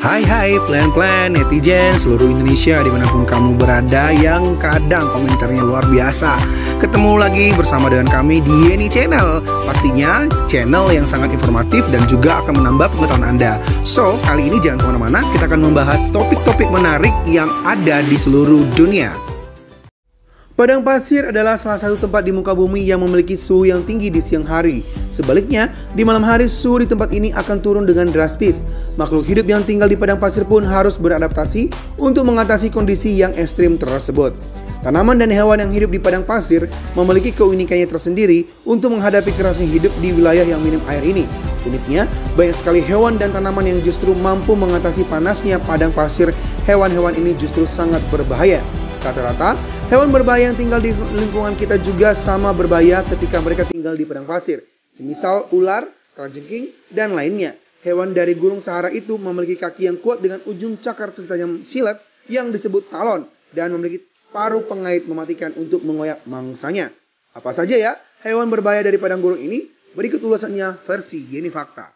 Hai plan-plan netizen seluruh Indonesia dimanapun kamu berada yang kadang komentarnya luar biasa. Ketemu lagi bersama dengan kami di Yeni Channel. Pastinya channel yang sangat informatif dan juga akan menambah pengetahuan Anda. So, kali ini jangan kemana-mana, kita akan membahas topik-topik menarik yang ada di seluruh dunia. Padang pasir adalah salah satu tempat di muka bumi yang memiliki suhu yang tinggi di siang hari. Sebaliknya, di malam hari suhu di tempat ini akan turun dengan drastis. Makhluk hidup yang tinggal di padang pasir pun harus beradaptasi untuk mengatasi kondisi yang ekstrim tersebut. Tanaman dan hewan yang hidup di padang pasir memiliki keunikannya tersendiri untuk menghadapi kerasnya hidup di wilayah yang minim air ini. Uniknya, banyak sekali hewan dan tanaman yang justru mampu mengatasi panasnya padang pasir. Hewan-hewan ini justru sangat berbahaya. Rata-rata, hewan berbahaya yang tinggal di lingkungan kita juga sama berbahaya ketika mereka tinggal di padang pasir. Semisal ular, kalajengking, dan lainnya. Hewan dari Gunung Sahara itu memiliki kaki yang kuat dengan ujung cakar setajam silet yang disebut talon dan memiliki paruh pengait mematikan untuk mengoyak mangsanya. Apa saja ya hewan berbahaya dari padang gurun ini? Berikut ulasannya versi Yeni Fakta.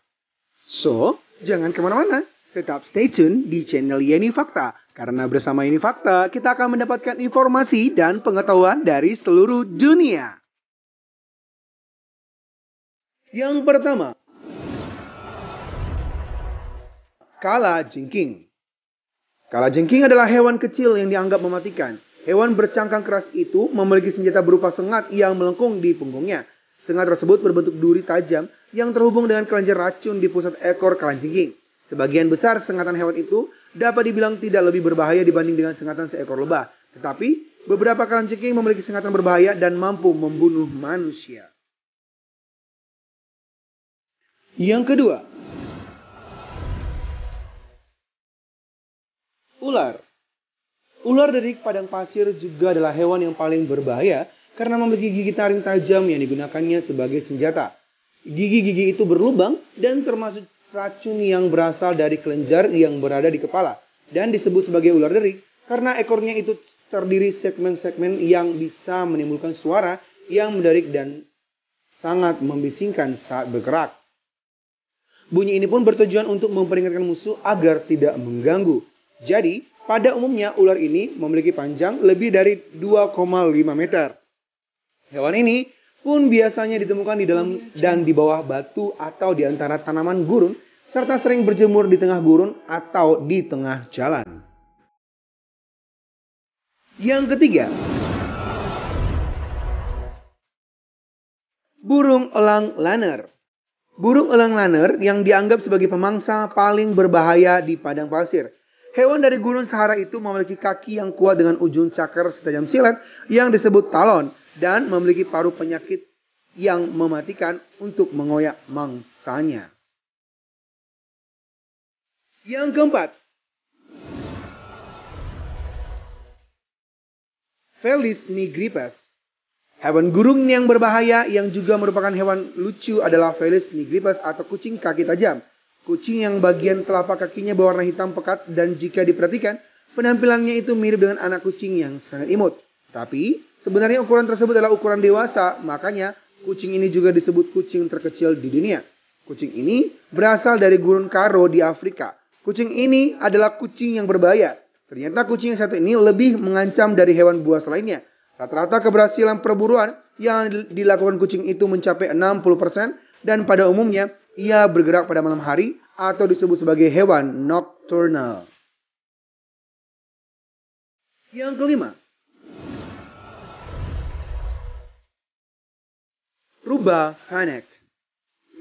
So, jangan kemana-mana. Tetap stay tune di channel Yeni Fakta. Karena bersama Yeni Fakta, kita akan mendapatkan informasi dan pengetahuan dari seluruh dunia. Yang pertama, kalajengking. Kalajengking adalah hewan kecil yang dianggap mematikan. Hewan bercangkang keras itu memiliki senjata berupa sengat yang melengkung di punggungnya. Sengat tersebut berbentuk duri tajam yang terhubung dengan kelenjar racun di pusat ekor kalajengking. Sebagian besar sengatan hewan itu dapat dibilang tidak lebih berbahaya dibanding dengan sengatan seekor lebah. Tetapi, beberapa kalajengking memiliki sengatan berbahaya dan mampu membunuh manusia. Yang kedua, ular. Ular dari padang pasir juga adalah hewan yang paling berbahaya karena memiliki gigi taring tajam yang digunakannya sebagai senjata. Gigi-gigi itu berlubang dan termasuk racun yang berasal dari kelenjar yang berada di kepala dan disebut sebagai ular derik karena ekornya itu terdiri segmen-segmen yang bisa menimbulkan suara yang menderik dan sangat membisingkan saat bergerak. Bunyi ini pun bertujuan untuk memperingatkan musuh agar tidak mengganggu. Jadi, pada umumnya ular ini memiliki panjang lebih dari 2,5 meter. Hewan ini pun biasanya ditemukan di dalam dan di bawah batu atau di antara tanaman gurun, serta sering berjemur di tengah gurun atau di tengah jalan. Yang ketiga, burung elang laner. Burung elang laner yang dianggap sebagai pemangsa paling berbahaya di padang pasir. Hewan dari Gunung Sahara itu memiliki kaki yang kuat dengan ujung cakar setajam silet yang disebut talon dan memiliki paruh penyakit yang mematikan untuk mengoyak mangsanya. Yang keempat, Felis nigripes. Hewan gurun yang berbahaya yang juga merupakan hewan lucu adalah Felis nigripes atau kucing kaki tajam. Kucing yang bagian telapak kakinya berwarna hitam pekat dan jika diperhatikan, penampilannya itu mirip dengan anak kucing yang sangat imut. Tapi, sebenarnya ukuran tersebut adalah ukuran dewasa, makanya kucing ini juga disebut kucing terkecil di dunia. Kucing ini berasal dari gurun Karo di Afrika. Kucing ini adalah kucing yang berbahaya. Ternyata kucing yang satu ini lebih mengancam dari hewan buas lainnya. Rata-rata keberhasilan perburuan yang dilakukan kucing itu mencapai 60% dan pada umumnya ia bergerak pada malam hari atau disebut sebagai hewan nocturnal. Yang kelima, rubah fennec.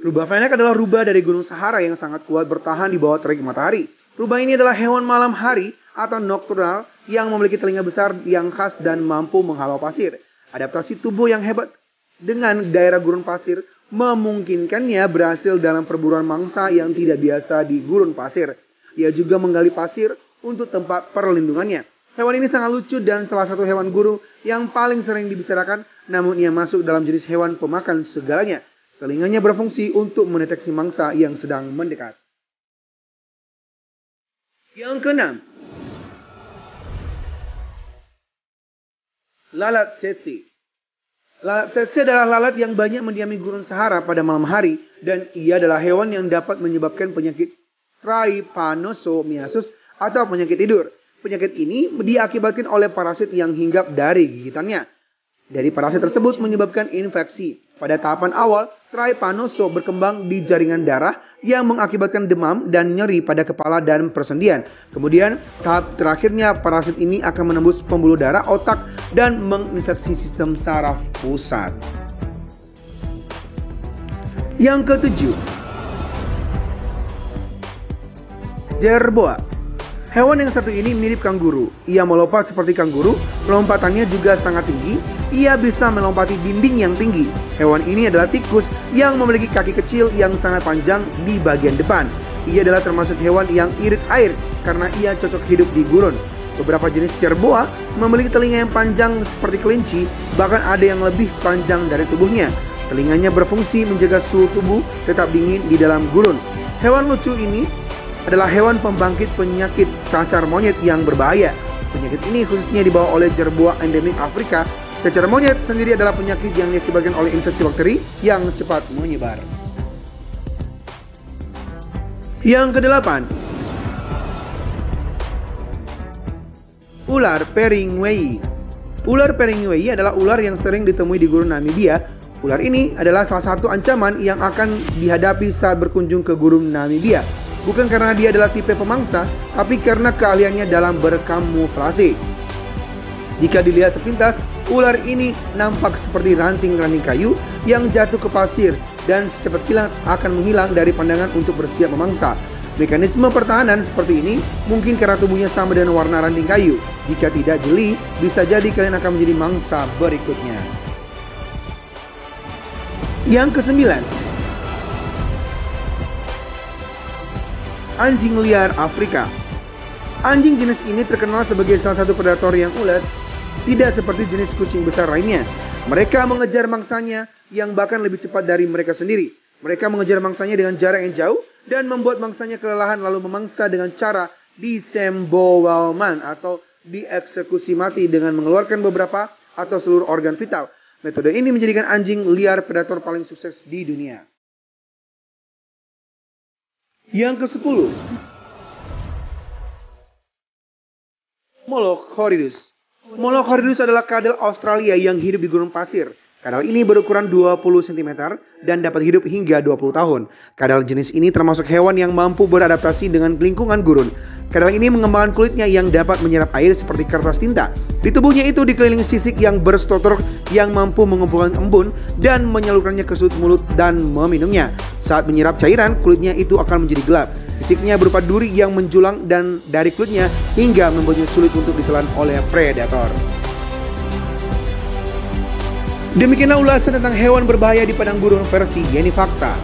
Rubah fennec adalah rubah dari Gunung Sahara yang sangat kuat bertahan di bawah terik matahari. Rubah ini adalah hewan malam hari atau nocturnal yang memiliki telinga besar yang khas dan mampu menghalau pasir. Adaptasi tubuh yang hebat dengan daerah gurun pasir memungkinkannya berhasil dalam perburuan mangsa yang tidak biasa di gurun pasir. Ia juga menggali pasir untuk tempat perlindungannya. Hewan ini sangat lucu dan salah satu hewan guru yang paling sering dibicarakan, namun ia masuk dalam jenis hewan pemakan segalanya. Telinganya berfungsi untuk mendeteksi mangsa yang sedang mendekat. Yang keenam, lalat tsetse. Lalat tsetse adalah lalat yang banyak mendiami gurun Sahara pada malam hari dan ia adalah hewan yang dapat menyebabkan penyakit trypanosomiasis atau penyakit tidur. Penyakit ini diakibatkan oleh parasit yang hinggap dari gigitannya. Dari parasit tersebut menyebabkan infeksi. Pada tahapan awal, trypanoso berkembang di jaringan darah yang mengakibatkan demam dan nyeri pada kepala dan persendian. Kemudian, tahap terakhirnya parasit ini akan menembus pembuluh darah otak dan menginfeksi sistem saraf pusat. Yang ketujuh, jerboa. Hewan yang satu ini mirip kanguru. Ia melompat seperti kanguru, lompatannya juga sangat tinggi. Ia bisa melompati dinding yang tinggi. Hewan ini adalah tikus yang memiliki kaki kecil yang sangat panjang di bagian depan. Ia adalah termasuk hewan yang irit air karena ia cocok hidup di gurun. Beberapa jenis jerboa memiliki telinga yang panjang seperti kelinci, bahkan ada yang lebih panjang dari tubuhnya. Telinganya berfungsi menjaga suhu tubuh tetap dingin di dalam gurun. Hewan lucu ini adalah hewan pembangkit penyakit cacar monyet yang berbahaya. Penyakit ini khususnya dibawa oleh jerboa endemik Afrika. Cacar monyet sendiri adalah penyakit yang diakibatkan oleh infeksi bakteri yang cepat menyebar. Yang kedelapan, ular Peringwei. Ular Peringwei adalah ular yang sering ditemui di gurun Namibia. Ular ini adalah salah satu ancaman yang akan dihadapi saat berkunjung ke gurun Namibia. Bukan karena dia adalah tipe pemangsa, tapi karena keahliannya dalam berkamuflase. Jika dilihat sepintas, ular ini nampak seperti ranting-ranting kayu yang jatuh ke pasir dan secepat kilat akan menghilang dari pandangan untuk bersiap memangsa. Mekanisme pertahanan seperti ini mungkin karena tubuhnya sama dengan warna ranting kayu. Jika tidak jeli, bisa jadi kalian akan menjadi mangsa berikutnya. Yang kesembilan, anjing liar Afrika. Anjing jenis ini terkenal sebagai salah satu predator yang ulet, tidak seperti jenis kucing besar lainnya. Mereka mengejar mangsanya yang bahkan lebih cepat dari mereka sendiri. Mereka mengejar mangsanya dengan jarak yang jauh dan membuat mangsanya kelelahan lalu memangsa dengan cara disembowalman atau dieksekusi mati dengan mengeluarkan beberapa atau seluruh organ vital. Metode ini menjadikan anjing liar predator paling sukses di dunia. Yang ke-10, Molochordus. Molochordus adalah kadal Australia yang hidup di gurun pasir. Kadal ini berukuran 20 cm dan dapat hidup hingga 20 tahun. Kadal jenis ini termasuk hewan yang mampu beradaptasi dengan lingkungan gurun. Kadal ini mengembangkan kulitnya yang dapat menyerap air seperti kertas tinta. Di tubuhnya itu dikelilingi sisik yang berstruktur yang mampu mengumpulkan embun dan menyalurkannya ke sudut mulut dan meminumnya. Saat menyerap cairan, kulitnya itu akan menjadi gelap. Sisiknya berupa duri yang menjulang dan dari kulitnya hingga membuatnya sulit untuk ditelan oleh predator. Demikianlah ulasan tentang hewan berbahaya di padang gurun versi Yeni Fakta.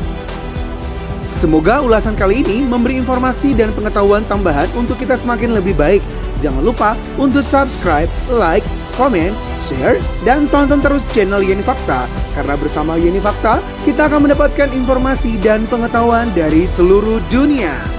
Semoga ulasan kali ini memberi informasi dan pengetahuan tambahan untuk kita semakin lebih baik. Jangan lupa untuk subscribe, like, komen, share, dan tonton terus channel Yeni Fakta. Karena bersama Yeni Fakta, kita akan mendapatkan informasi dan pengetahuan dari seluruh dunia.